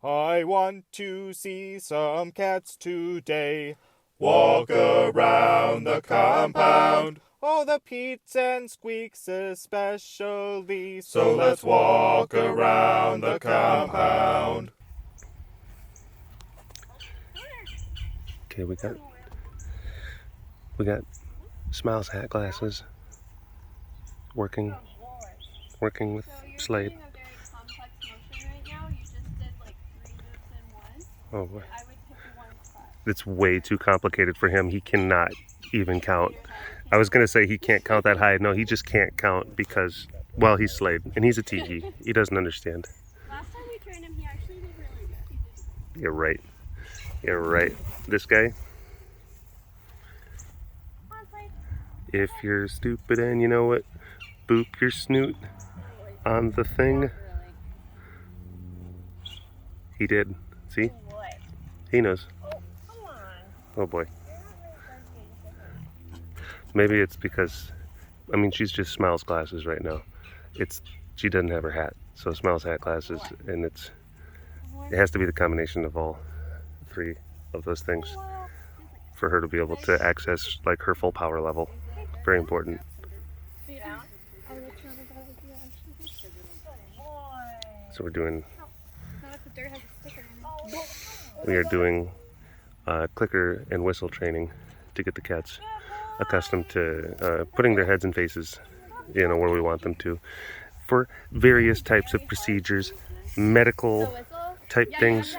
I want to see some cats today. Walk around the compound. Oh, the Pete's and Squeaks especially. So let's walk around the compound. Okay, we got Smiles hat glasses working with Slade. You're doing a very complex motion right now. You just did like 3 moves in one. Oh boy. I would pick one spot. It's way too complicated for him. He cannot even count. I was gonna say he can't count that high. No, he just can't count because, well, he's Slade and he's a tiki. He doesn't understand. Last time we trained him, he actually did really good. You're right. You're right. This guy, if you're stupid and you know it, boop your snoot on the thing. He did. See? He knows. Oh boy. Maybe it's because, I mean, she's just Smiles glasses right now. She doesn't have her hat, so Smiles hat glasses, and it has to be the combination of all 3 of those things for her to be able to access like her full power level. Very important. So we are doing clicker and whistle training to get the cats accustomed to putting their heads and faces, where we want them to, for various types of procedures, medical type things,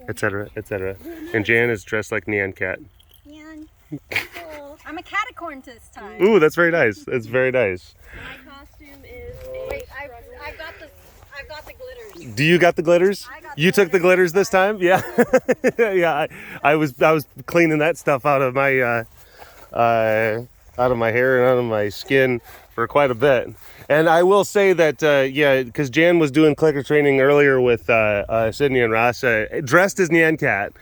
etc., etc. And Jan is dressed like Nyan Cat. I'm a catacorn this time. Ooh, that's very nice. That's very nice. My costume is Wait, I've got the glitters. Do you got the glitters? You took the glitters this time? Yeah. Yeah. I was cleaning that stuff out of my hair and out of my skin for quite a bit. And I will say that because Jan was doing clicker training earlier with Sydney and Ross, dressed as Nyan Cat,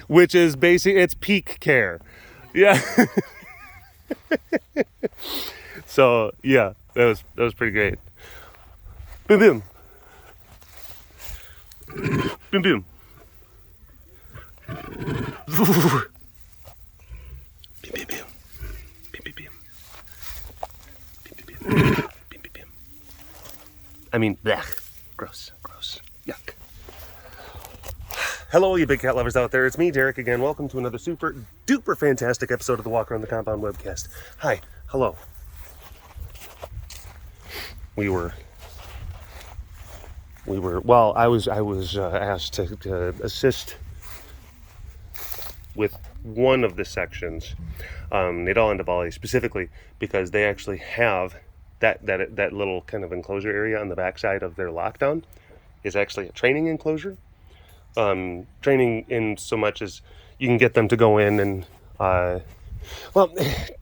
which is basically it's peak care. Yeah. So yeah, that was pretty great. Boom boom. Boom boom. Boom boom boom. I mean, blech. Gross. Yuck. Hello, you big cat lovers out there. It's me, Derek, again. Welcome to another super duper fantastic episode of the Walk Around the Compound webcast. Hi. Hello. I was asked to assist with one of the sections, Nadal and Bali specifically, because they actually have that little kind of enclosure area on the backside of their lockdown is actually a training enclosure. Training in so much as you can get them to go in and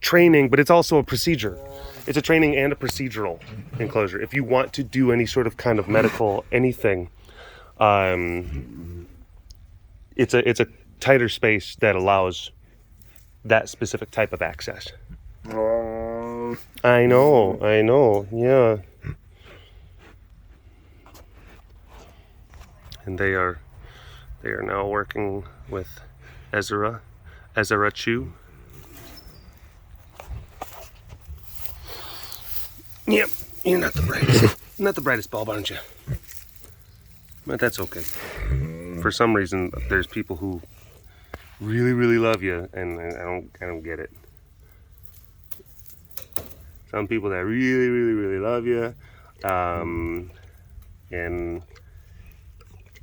training, but it's also a procedure. It's a training and a procedural enclosure. If you want to do any sort of kind of medical anything, it's a tighter space that allows that specific type of access. I know, yeah. And they are now working with Ezra Chu. Yep, you're not the brightest bulb, aren't you? But that's okay. For some reason, there's people who really, really love you, and I don't get it. Some people that really, really, really love you, and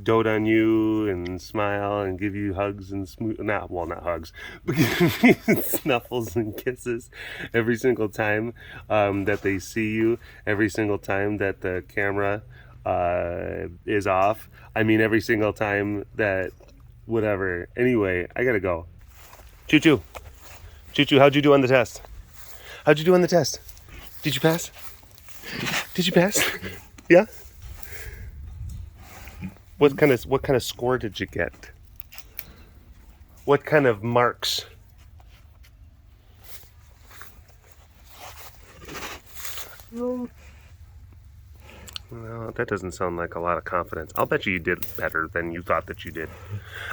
dote on you and smile and give you hugs and not hugs, but give you snuffles and kisses every single time that they see you, every single time that the camera is off. I mean, every single time that whatever. Anyway, I gotta go. Choo-choo, how'd you do on the test? Did you pass? Yeah? What kind of score did you get? What kind of marks? Well, that doesn't sound like a lot of confidence. I'll bet you did better than you thought that you did.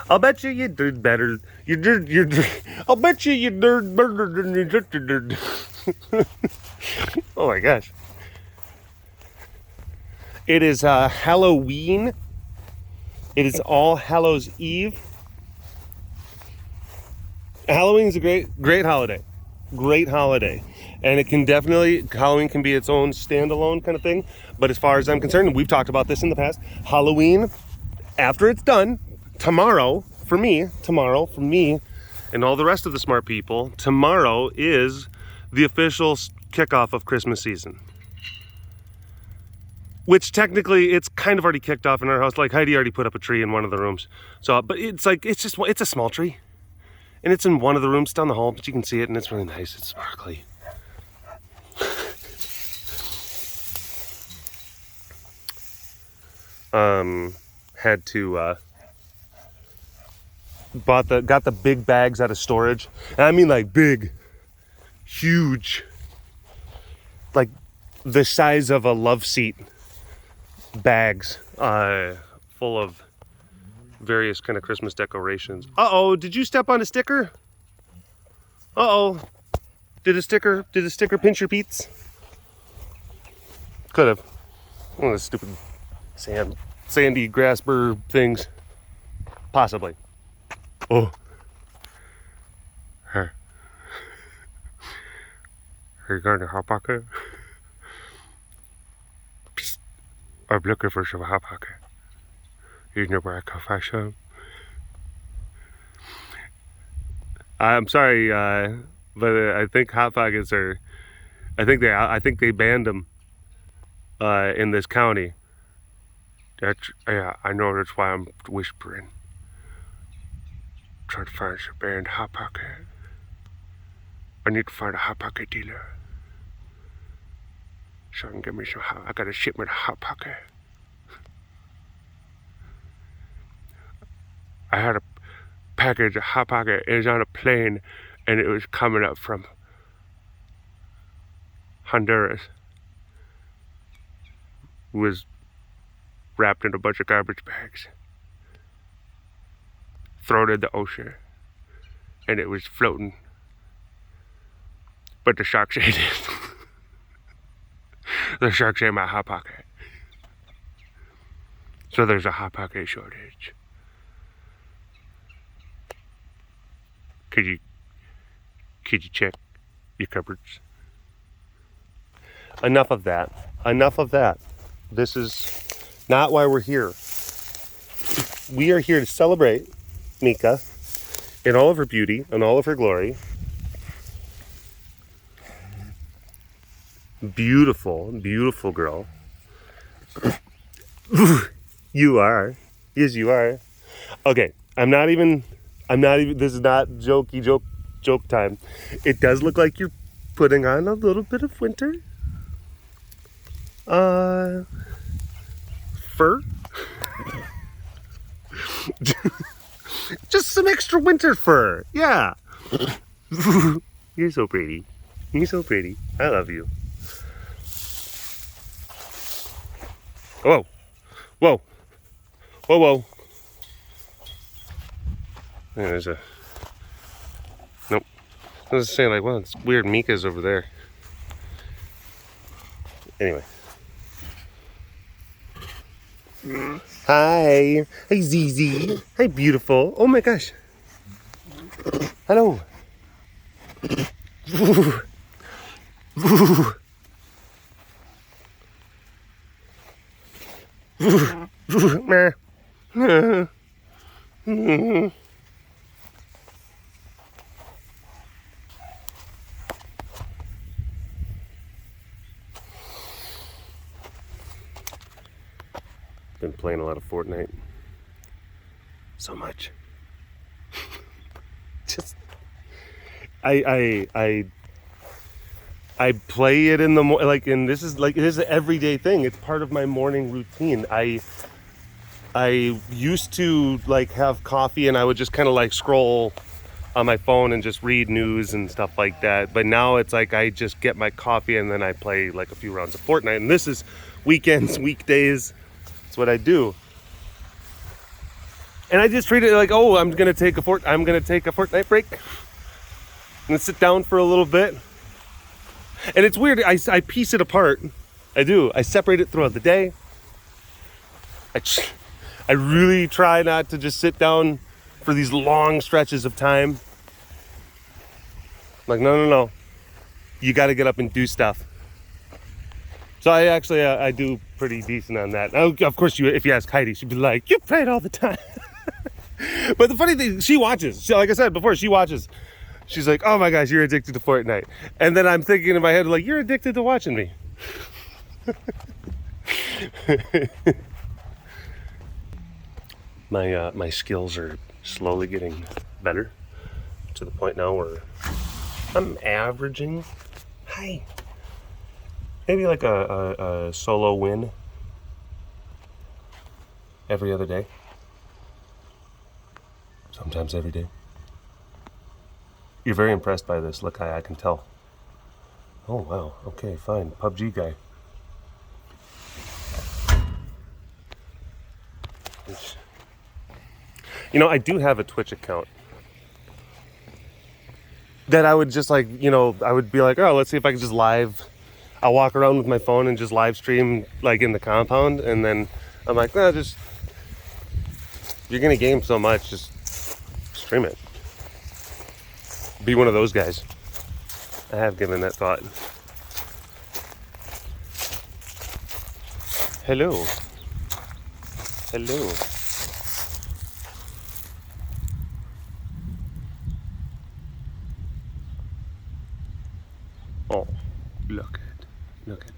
I'll bet you did better. I'll bet you did better than you did. Oh my gosh. It is Halloween. It is All Hallows Eve. Halloween is a great holiday. Great holiday. And it can definitely, Halloween can be its own standalone kind of thing. But as far as I'm concerned, and we've talked about this in the past, Halloween, after it's done, tomorrow for me, and all the rest of the smart people, tomorrow is the official kickoff of Christmas season. Which technically, it's kind of already kicked off in our house. Like Heidi already put up a tree in one of the rooms. So, but it's like, it's a small tree. And it's in one of the rooms down the hall, but you can see it and it's really nice. It's sparkly. Had to got the big bags out of storage, and I mean like big, huge, like the size of a love seat bags, full of various kind of Christmas decorations. Uh-oh, did you step on a sticker? Uh-oh, did a sticker pinch your Pete's? Could have. One of the stupid sandy grass burr things. Possibly. Oh. Her. Are you going to Hot Pocket? Psst. I'm looking for some Hot Pocket. You know where I can find some? I'm sorry, but I think Hot Pockets are. I think they banned them in this county. Yeah, I know, that's why I'm whispering. Trying to find some banned Hot Pocket. I need to find a Hot Pocket dealer. So I can get me some I got a shipment of Hot Pocket. I had a package of Hot Pocket. It was on a plane and it was coming up from Honduras. It was wrapped in a bunch of garbage bags, thrown in the ocean, and it was floating. But the sharks ate it. The sharks ate my Hot Pocket. So there's a Hot Pocket shortage. Could you check your cupboards? Enough of that. This is not why we're here. We are here to celebrate Mika in all of her beauty and all of her glory. Beautiful, beautiful girl. You are. Yes, you are. Okay, I'm not even, this is not joke time. It does look like you're putting on a little bit of winter. Fur? Just some extra winter fur. Yeah. You're so pretty. You're so pretty. I love you. Whoa. Whoa. Whoa, whoa. There's a... Nope. I was saying like, well, it's weird Mika's over there. Anyway. Hi. Hey, Zizi. Hi, beautiful. Oh my gosh. Hello. Been playing a lot of Fortnite. So much. Just I play it in the like, and this is an everyday thing. It's part of my morning routine. I used to like have coffee and I would just kind of like scroll on my phone and just read news and stuff like that. But now it's like I just get my coffee and then I play like a few rounds of Fortnite. And this is weekends, weekdays. That's what I do. And I just treat it like, oh, I'm gonna take a fortnight break. I'm gonna sit down for a little bit. And it's weird, I piece it apart. I do. I separate it throughout the day. I really try not to just sit down for these long stretches of time. I'm like, no. You got to get up and do stuff. So I actually, I do pretty decent on that. Now, of course, if you ask Heidi, she'd be like, you play it all the time. But the funny thing, she watches. Like I said before, she watches. She's like, oh my gosh, you're addicted to Fortnite. And then I'm thinking in my head, like, you're addicted to watching me. My skills are slowly getting better to the point now where I'm averaging, maybe like a solo win every other day. Sometimes every day. You're very impressed by this. Look, I can tell. Oh, wow. Okay, fine. PUBG guy. You know, I do have a Twitch account that I would just like, you know, I would be like, oh, let's see if I can just I'll walk around with my phone and just live stream like in the compound. And then I'm like, no, just, you're going to game so much, just stream it. Be one of those guys. I have given that thought. Hello. Oh, look at that.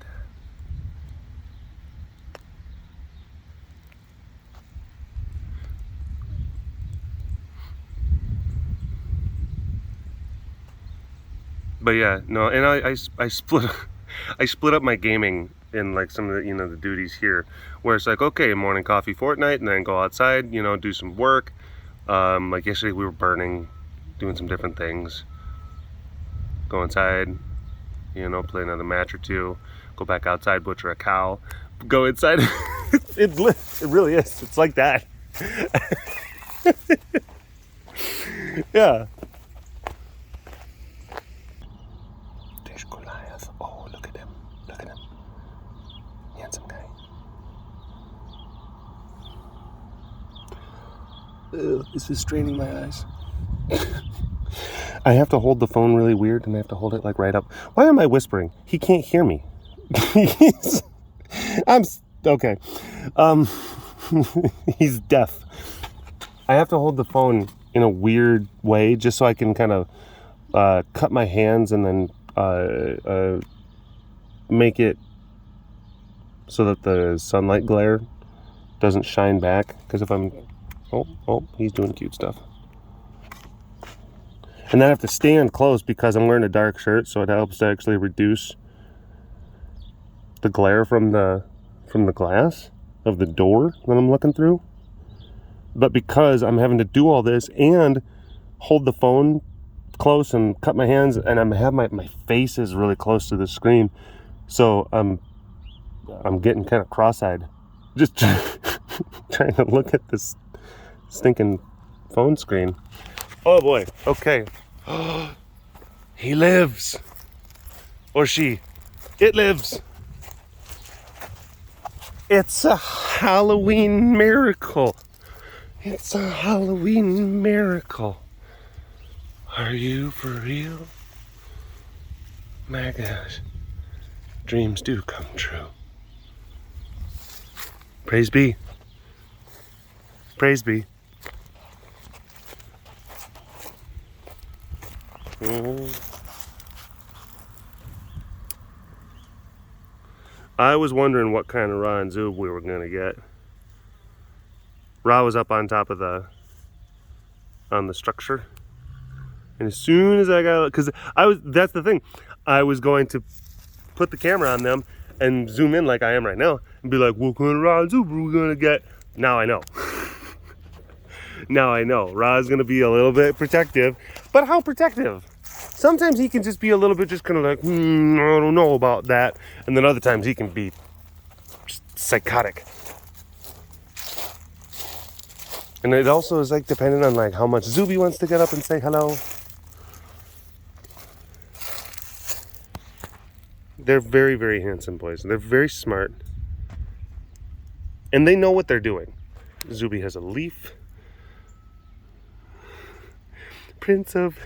But yeah, no, and I split up my gaming in like some of the, you know, the duties here, where it's like, okay, morning coffee Fortnite, and then go outside, you know, do some work. Like yesterday we were doing some different things. Go inside, you know, play another match or two, go back outside, butcher a cow, go inside. It really is. It's like that. Yeah. There's Goliath. Oh, look at him. Handsome guy. Ugh, this is straining my eyes. I have to hold the phone really weird, and I have to hold it like right up. Why am I whispering? He can't hear me. Okay. He's deaf. I have to hold the phone in a weird way just so I can kind of cut my hands and then make it so that the sunlight glare doesn't shine back. Because if I'm... Oh, he's doing cute stuff. And then I have to stand close because I'm wearing a dark shirt, so it helps to actually reduce the glare from the glass of the door that I'm looking through. But because I'm having to do all this and hold the phone close and cut my hands, and I have my face is really close to the screen, so I'm getting kind of cross-eyed, just trying to look at this stinking phone screen. Oh boy. Okay. He lives. Or she. It lives. It's a Halloween miracle. It's a Halloween miracle. Are you for real? My gosh. Dreams do come true. Praise be. Praise be. I was wondering what kind of raw and zoob we were gonna get. Ra was up on top of on the structure, and as soon as I got, because that's the thing, I was going to put the camera on them and zoom in like I am right now and be like, what kind of raw and zoob are we gonna get? Now I know. Now I know. Ra's gonna be a little bit protective, but how protective? Sometimes he can just be a little bit just kind of like, I don't know about that. And then other times he can be psychotic. And it also is like dependent on like how much Zuby wants to get up and say hello. They're very, very handsome boys. They're very smart. And they know what they're doing. Zuby has a leaf. Prince of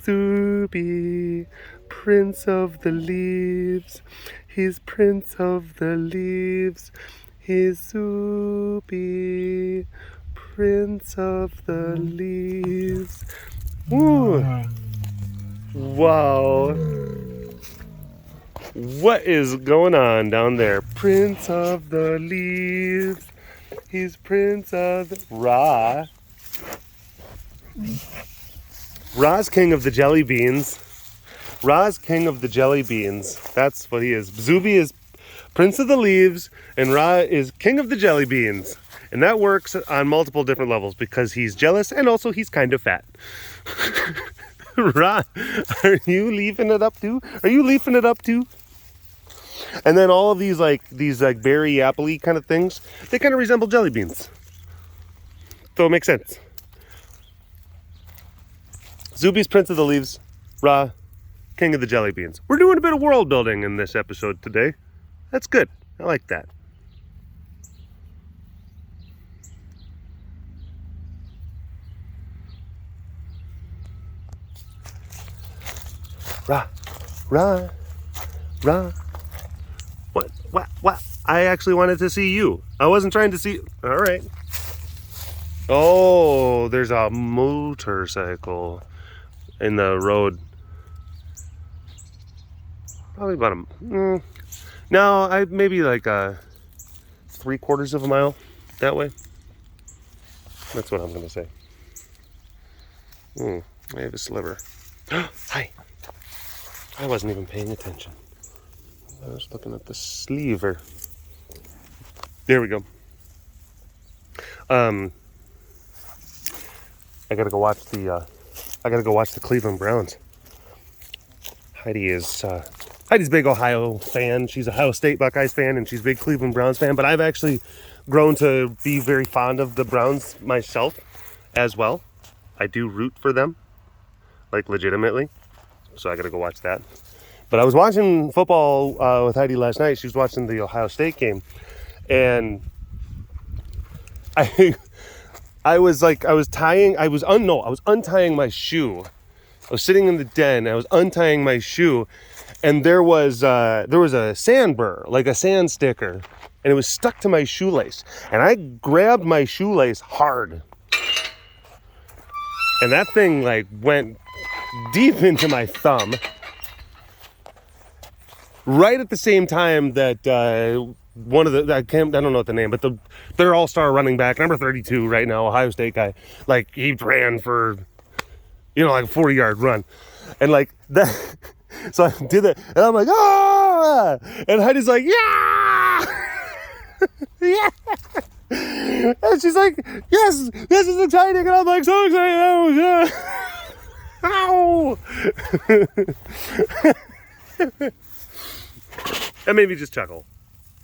Zuby, Prince of the Leaves. He's Prince of the Leaves. He's Zuby, Prince of the Leaves. Ooh. Wow. What is going on down there? Prince of the Leaves. He's Prince of the... Ra's king of the jelly beans. Ra's king of the jelly beans. That's what he is. Zuby is Prince of the Leaves, and Ra is king of the jelly beans. And that works on multiple different levels because he's jealous and also he's kind of fat. Ra, are you leafing it up too? Are you leafing it up too? And then all of these berry apple-y kind of things, they kind of resemble jelly beans. So it makes sense. Zuby's Prince of the Leaves, Ra, king of the jelly beans. We're doing a bit of world building in this episode today. That's good. I like that. Ra. What? I actually wanted to see you. I wasn't trying to see... All right. Oh, there's a motorcycle in the road. Probably about maybe like 3/4 of a mile that way. That's what I'm going to say. I have a sliver. Hi. I wasn't even paying attention. I was looking at the sleever. There we go. I gotta go watch the Cleveland Browns. Heidi's a big Ohio fan. She's a Ohio State Buckeyes fan, and she's a big Cleveland Browns fan. But I've actually grown to be very fond of the Browns myself as well. I do root for them, like legitimately. So I gotta go watch that. But I was watching football with Heidi last night. She was watching the Ohio State game, and I was untying my shoe. I was sitting in the den. I was untying my shoe, and there was a sand burr, like a sand sticker, and it was stuck to my shoelace. And I grabbed my shoelace hard, and that thing like went deep into my thumb. Right at the same time that one of the, I don't know what the name, but their all-star running back, number 32 right now, Ohio State guy, like he ran for, like a 40-yard run. And like that, so I did that, and I'm like, ah! And Heidi's like, yeah! Yeah! And she's like, yes, this is exciting. And I'm like, so excited. Oh, yeah. Ow! That made me just chuckle.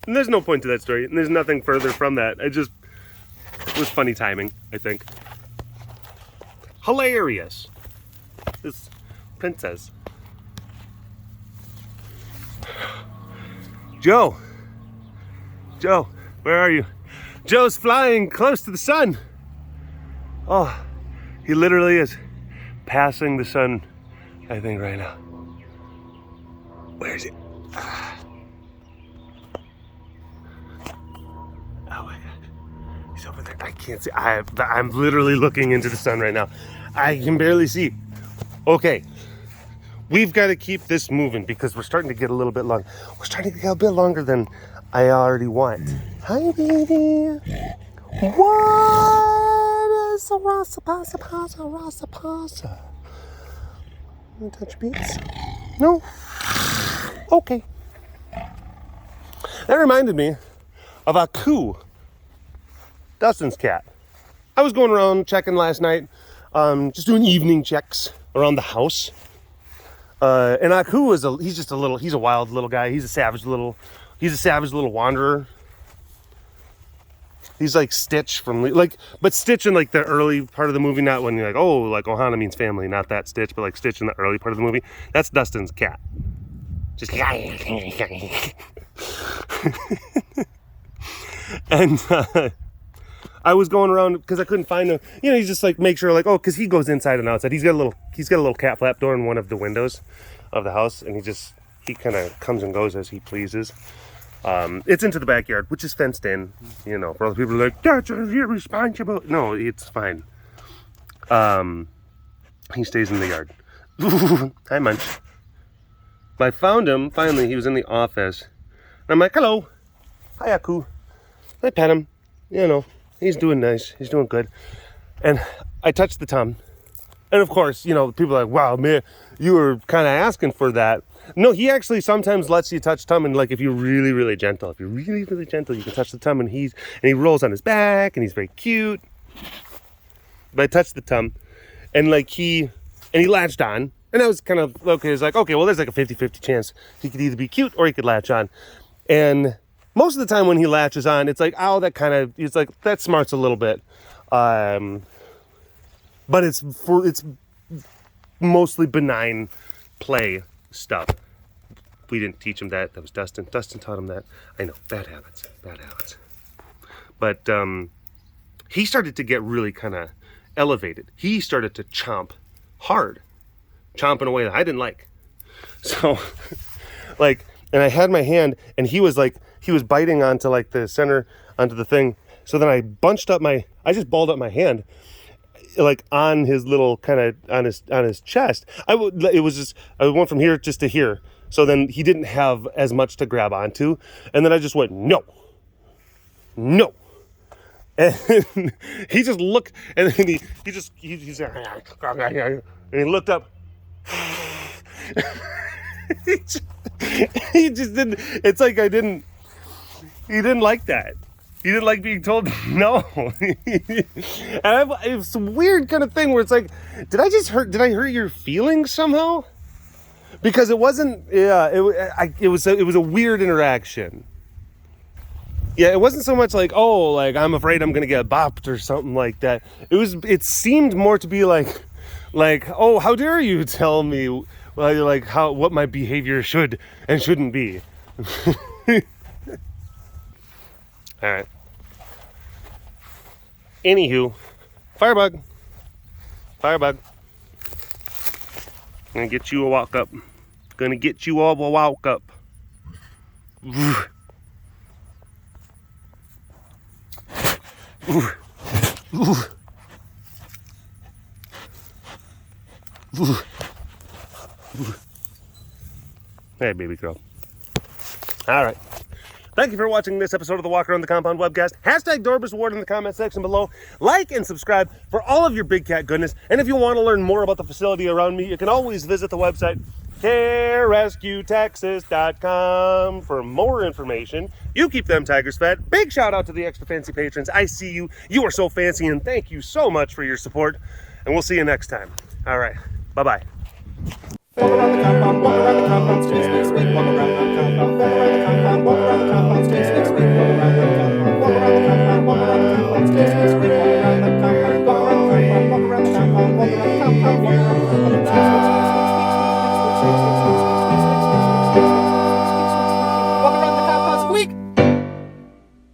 And there's no point to that story, and there's nothing further from that. It was funny timing, I think. Hilarious. This princess. Joe, where are you? Joe's flying close to the sun. Oh, he literally is passing the sun, I think, right now. Where is it? Oh my gosh, he's over there. I can't see. I'm literally looking into the sun right now. I can barely see. Okay, we've got to keep this moving because we're starting to get a little bit long. We're starting to get a bit longer than I already want. Hi, baby. What is a rasa? Wanna touch beats? No? Okay. That reminded me of Aku, Dustin's cat. I was going around checking last night, just doing evening checks around the house. And Aku he's a wild little guy. He's a savage little wanderer. He's like Stitch from like, but Stitch in like the early part of the movie, not when you're like, oh, like Ohana means family, not that Stitch, but like Stitch in the early part of the movie. That's Dustin's cat. Just and I was going around because I couldn't find him. You know, he's just like make sure like, oh, because he goes inside and outside. He's got a little cat flap door in one of the windows of the house, and he kind of comes and goes as he pleases. It's into the backyard, which is fenced in. You know, for other people are like, that's irresponsible. No, it's fine. He stays in the yard. Hi, Munch. I found him finally. He was in the office, and I'm like, hello, hi, Aku. I pet him. You know, he's doing nice. He's doing good. And I touched the tongue. And of course, you know, people are like, wow, man, you were kind of asking for that. No, he actually sometimes lets you touch tongue, and like if you're really, really gentle, you can touch the tongue, and he rolls on his back, and he's very cute. But I touched the tongue, and like he latched on, and I was kind of okay. It's like, okay, well, there's like a 50-50 chance he could either be cute or he could latch on. And most of the time when he latches on, it's like, oh, it's like that smarts a little bit. But it's mostly benign play stuff. We didn't teach him that. That was Dustin. Dustin taught him that. I know, bad habits. But he started to get really kind of elevated. He started to chomp hard, chomp in a way that I didn't like. So, like, and I had my hand, and he was biting onto like the center, onto the thing. So then I just balled up my hand, like on his little kind of on his chest. I went from here just to here. So then he didn't have as much to grab onto, and then I just went no, and he just looked, and then he looked up. he just didn't. It's like He didn't like that. He didn't like being told no. And it's a weird kind of thing where it's like, did I hurt your feelings somehow? Because it wasn't, it was a weird interaction. Yeah, it wasn't so much like, oh, like I'm afraid I'm gonna get bopped or something like that. It seemed more to be like, oh, how dare you tell me like what my behavior should and shouldn't be. All right. Anywho, Firebug. Gonna get you a walk up. Gonna get you all a walk up. Hey, baby girl. All right. Thank you for watching this episode of the Walk Around the Compound webcast. Hashtag Dorbus Award in the comment section below. Like and subscribe for all of your big cat goodness. And if you want to learn more about the facility around me, you can always visit the website carerescuetexas.com for more information. You keep them tigers fed. Big shout out to the extra fancy patrons. I see you. You are so fancy, and thank you so much for your support. And we'll see you next time. All right. Bye-bye. Walk around the compound, walk around the compound, stairs, walk around the compound, walk around the compound, walk around the compound.